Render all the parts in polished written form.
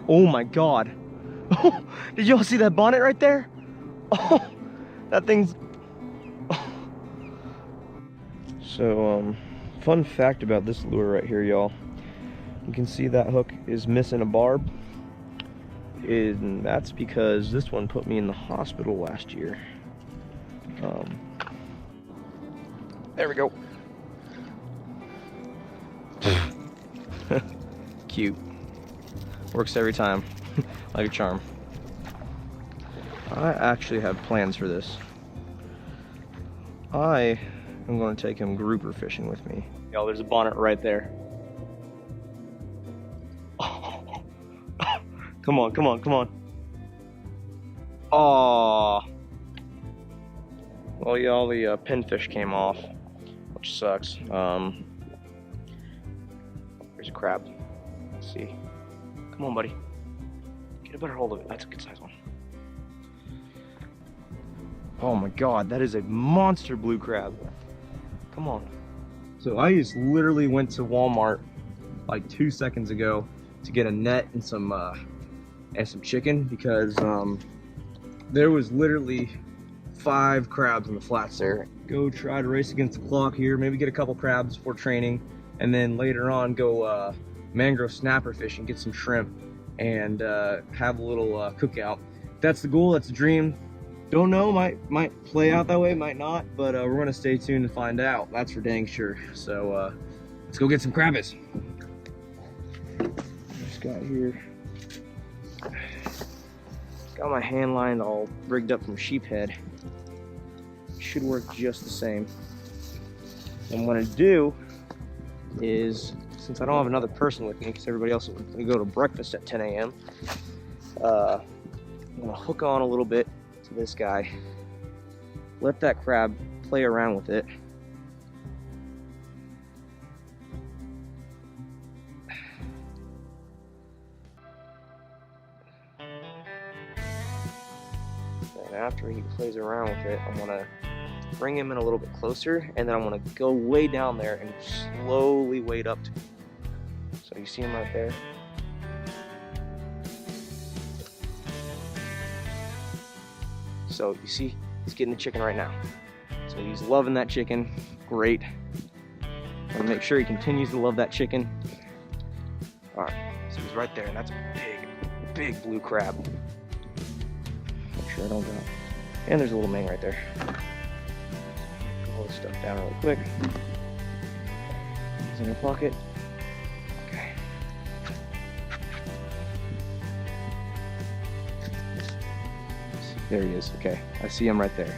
Oh my God. Oh, did y'all see that bonnet right there? Oh, that thing's... So, fun fact about this lure right here, y'all. You can see that hook is missing a barb. And that's because this one put me in the hospital last year. There we go. Cute. Works every time. Like a charm. I actually have plans for this. I am going to take him grouper fishing with me. Y'all, there's a bonnet right there. Oh. Come on, come on, come on. Oh. Well, y'all, the pinfish came off, which sucks. There's a crab. Let's see. Come on, buddy. Get a better hold of it. That's a good size one. Oh my God, that is a monster blue crab. Come on. So I just literally went to Walmart like 2 seconds ago to get a net and some chicken because there was literally 5 crabs in the flats there. Go try to race against the clock here, maybe get a couple crabs before training, and then later on go mangrove snapper fishing, get some shrimp, and have a little cookout. That's the goal, that's the dream. Don't know, might play out that way, might not, but we're gonna stay tuned to find out. That's for dang sure. So let's go get some crabbies. Just got here. Got my hand line all rigged up from sheep head. Should work just the same. What I'm gonna do is, since I don't have another person with me, because everybody else is gonna go to breakfast at 10 a.m., I'm gonna hook on a little bit to this guy, let that crab play around with it. And after he plays around with it, I'm gonna bring him in a little bit closer, and then I'm gonna go way down there and slowly wade up to him. So you see him right there? So you see, he's getting the chicken right now. So he's loving that chicken, great. I'm gonna make sure he continues to love that chicken. All right, so he's right there, and that's a big, big blue crab. Make sure I don't drop. And there's a little mang right there. Put all this stuff down real quick. He's in your pocket. Okay. There he is, okay. I see him right there.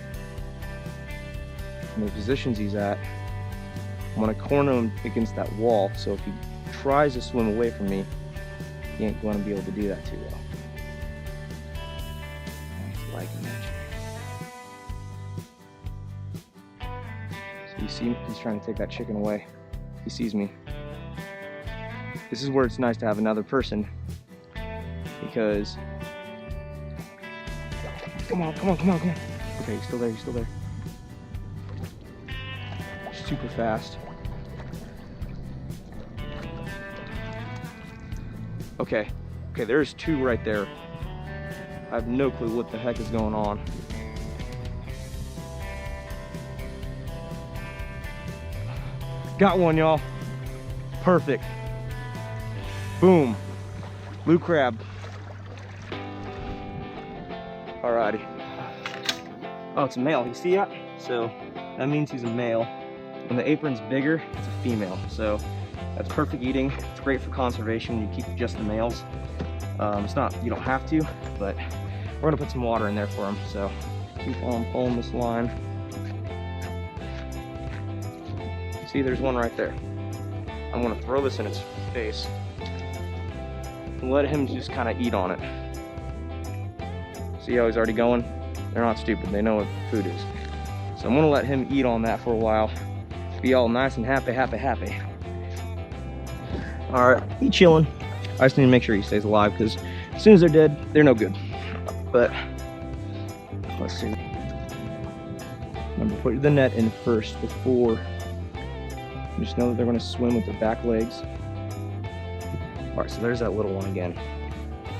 In the positions he's at, I'm gonna corner him against that wall, so if he tries to swim away from me, he ain't gonna be able to do that too well. He's liking that chicken. So you see, he's trying to take that chicken away. He sees me. This is where it's nice to have another person, because come on, come on, come on, come on. Okay, he's still there, he's still there. Super fast. Okay, there's 2 right there. I have no clue what the heck is going on. Got one, y'all. Perfect. Boom. Blue crab. Alrighty. Oh, it's a male. You see that? So that means he's a male. When the apron's bigger, it's a female. So that's perfect eating. It's great for conservation. You keep just the males. It's not, you don't have to, but we're gonna put some water in there for him. So keep on pulling this line. See, there's one right there. I'm gonna throw this in its face and let him just kind of eat on it. See how he's already going? They're not stupid, they know what food is. So I'm gonna let him eat on that for a while. Be all nice and happy. All right, he chilling. I just need to make sure he stays alive, because as soon as they're dead, they're no good. But let's see. Remember, put the net in first before. Just know that they're gonna swim with their back legs. All right, so there's that little one again.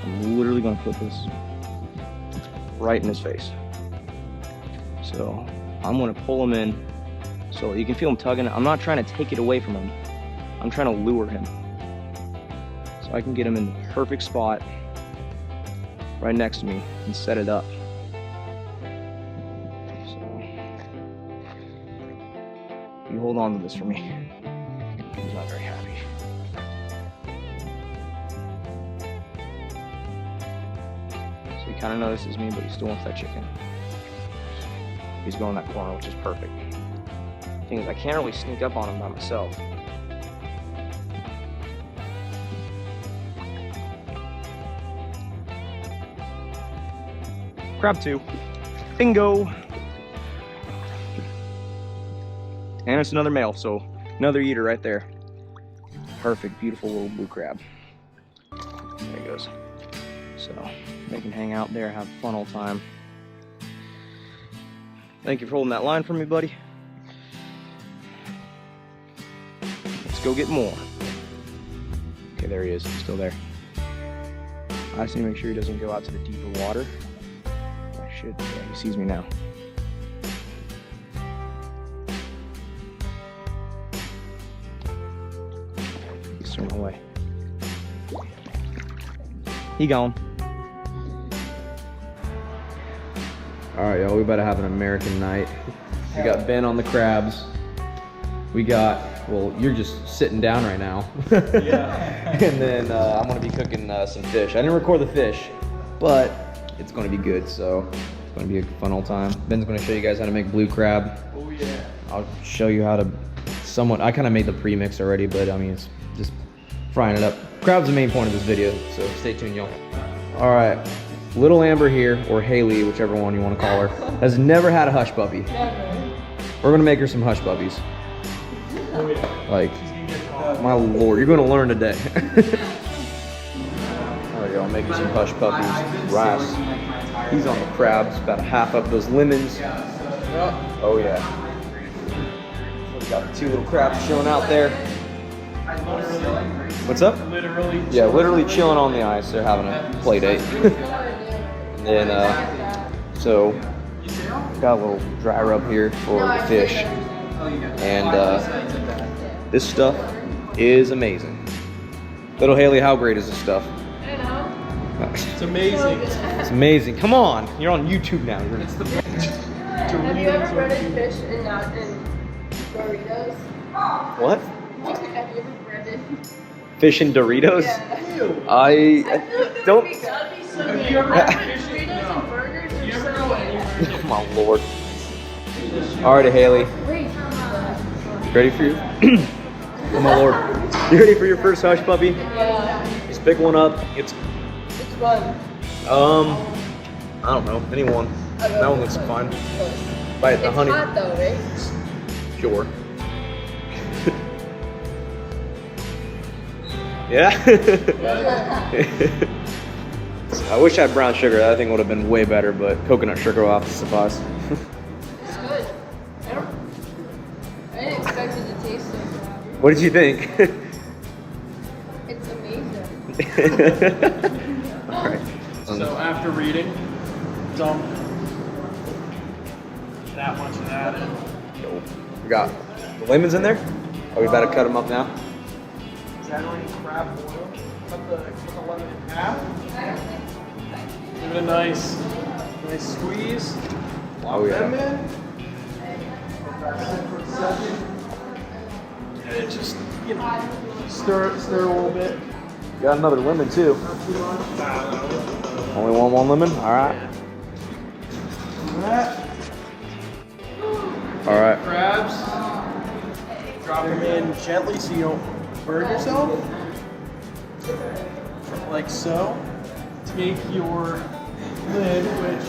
I'm literally gonna put this right in his face. So I'm gonna pull him in so you can feel him tugging. I'm not trying to take it away from him. I'm trying to lure him. So I can get him in the perfect spot right next to me and set it up. So you hold on to this for me. He's not very happy. So he kind of notices me, but he still wants that chicken. He's going that corner, which is perfect. The thing is, I can't really sneak up on him by myself. Crab 2. Bingo! And it's another male, so another eater right there. Perfect, beautiful little blue crab. There he goes. So they can hang out there, have fun all time. Thank you for holding that line for me, buddy. Let's go get more. Okay, there he is, still there. I just need to make sure he doesn't go out to the deeper water. I should, yeah, he sees me now. He's swimming away. He gone. All right, y'all, we better have an American night. We got Ben on the crabs. We got, well, you're just sitting down right now. Yeah. And then I'm gonna be cooking some fish. I didn't record the fish, but it's gonna be good, so it's gonna be a fun old time. Ben's gonna show you guys how to make blue crab. Oh yeah. I'll show you how to somewhat, I kind of made the premix already, but I mean, it's just frying it up. Crab's the main point of this video, so stay tuned, y'all. All right. Little Amber here, or Haley, whichever one you want to call her, has never had a hush puppy. Never. We're gonna make her some hush puppies. Oh yeah. Like, my lord, you're gonna learn today. All right, y'all, making some hush puppies. Rice. He's on the crabs, about a half up those lemons. Oh yeah. We got 2 little crabs chilling out there. What's up? Literally. Yeah, literally chilling on the ice. They're having a play date. And then, so, got a little dry rub here for the fish. And this stuff is amazing. Little Haley, how great is this stuff? I know. It's amazing. It's amazing. Come on, you're on YouTube now. It's the Have you ever breaded fish in Doritos? What? Have you ever breaded? Fish and Doritos? Yeah. I don't. That'd be so Have good. you ever I had think fish? Doritos No. and burgers You are ever so go good. anywhere? Oh my lord. All right, Haley. Wait, Ready for you? Oh my lord. You ready for your first hush puppy? yeah. Just pick one up. It's Which one? I don't know. Anyone. That one looks fine. Bite the It's honey. hot though, right? Sure. Yeah. I wish I had brown sugar. That thing would have been way better, but coconut sugar will have to suffice. It's good. I didn't expect it to taste so bad. What did you think? It's amazing. All right. So after reading, dump that much of that in. We got the lemons in there. Are we about to cut them up now? Is that already crab oil? Cut the lemon in half. Give it a nice squeeze. Oh yeah. Them in. Sit for a second. And it just, you know, stir a little bit. Got another lemon too. Not too much. Only one lemon? All right. All right. Crabs. Drop them in gently so you don't burn yourself. Like so. Take your lid, which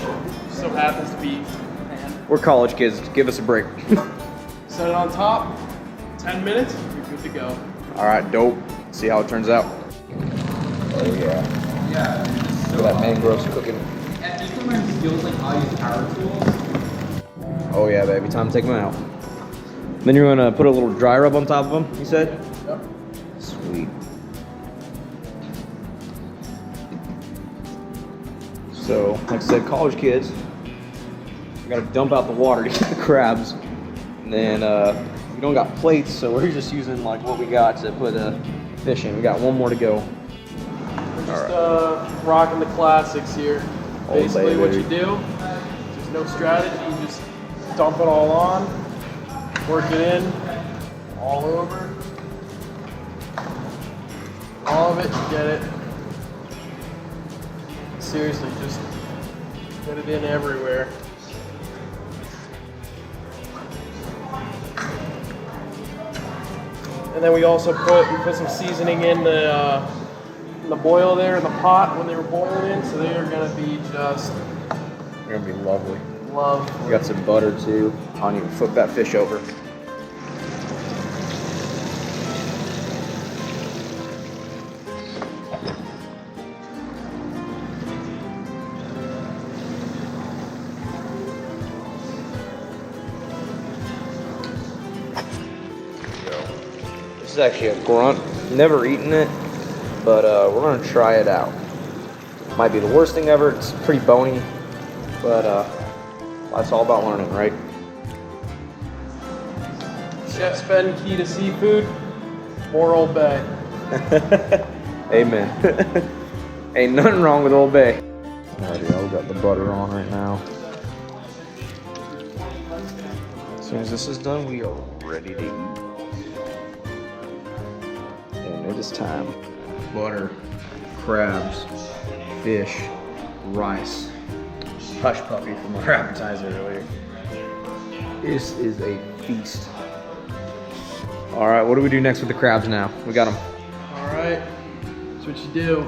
so happens to be pan. We're college kids. Give us a break. Set it on top. 10 minutes, you're good to go. All right, dope. See how it turns out. Oh yeah. Yeah. Look at that mangrove's cooking. And just from my skills, like how to use power tools. Oh yeah, baby. Time to take them out. Then you're gonna put a little dry rub on top of them, you said? Yep. Sweet. So, like I said, college kids, we gotta dump out the water to get the crabs. And then we don't got plates, so we're just using like what we got to put fish in. We got one more to go. We're just rocking the classics here. Basically what you do, there's no strategy, you just dump it all on, work it in, all over. All of it, get it. Seriously, just get it in everywhere. And then we also put some seasoning in the boil there in the pot when they were boiling in, so they are gonna be just. They're gonna be lovely. Lovely. We got some butter too. I don't even flip that fish over. This is actually a grunt. Never eaten it, but we're gonna try it out. Might be the worst thing ever. It's pretty bony, but that's all about learning, right? Chef's Ben, key to seafood, more Old Bay. Amen. Ain't nothing wrong with Old Bay. Alrighty, we got the butter on right now. As soon as this is done, we are ready to eat. And it is time. Butter, crabs, fish, rice, hush puppy from our appetizer earlier. This is a feast. All right, what do we do next with the crabs now? We got them. All right, that's what you do.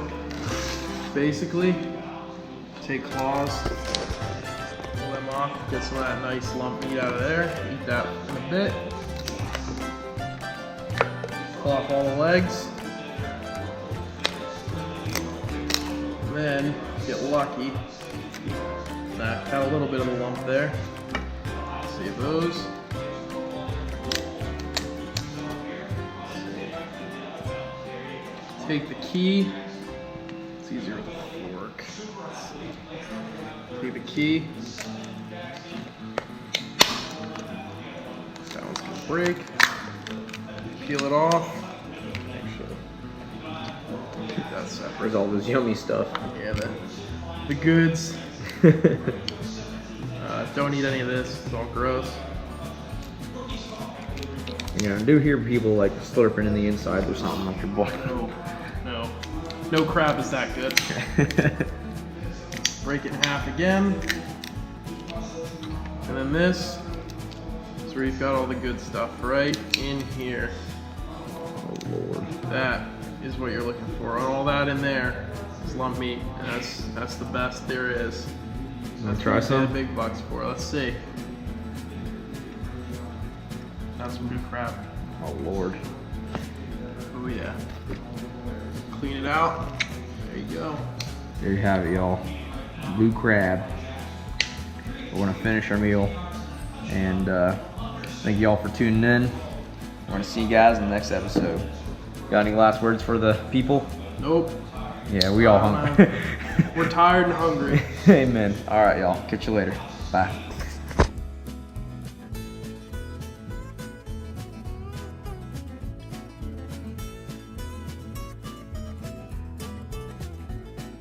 Basically, take claws, pull them off, get some of that nice lump meat out of there. Eat that in a bit. Pull off all the legs. And then, get lucky. Nah, got a little bit of a lump there. Save those. Take the key. It's easier with a fork. Take the key. That one's gonna break. Peel it off. Keep that separate. There's all this yummy stuff. Yeah, the goods. Don't eat any of this. It's all gross. You know, I do hear people like slurping in the inside or something like your boy. No crab is that good. Break it in half again. And then this is where you've got all the good stuff right in here. Oh Lord. That is what you're looking for. And all that in there is lump meat, and that's the best there is. Wanna try some? The big bucks for. Let's see. That's some good crab. Oh Lord. Oh yeah. Clean it out. There you go. There you have it, y'all. Blue crab. We're gonna finish our meal, and thank you all for tuning in. We're gonna see you guys in the next episode. Got any last words for the people? Nope. Yeah, we all hungry. We're tired and hungry. Amen. All right, y'all. Catch you later. Bye.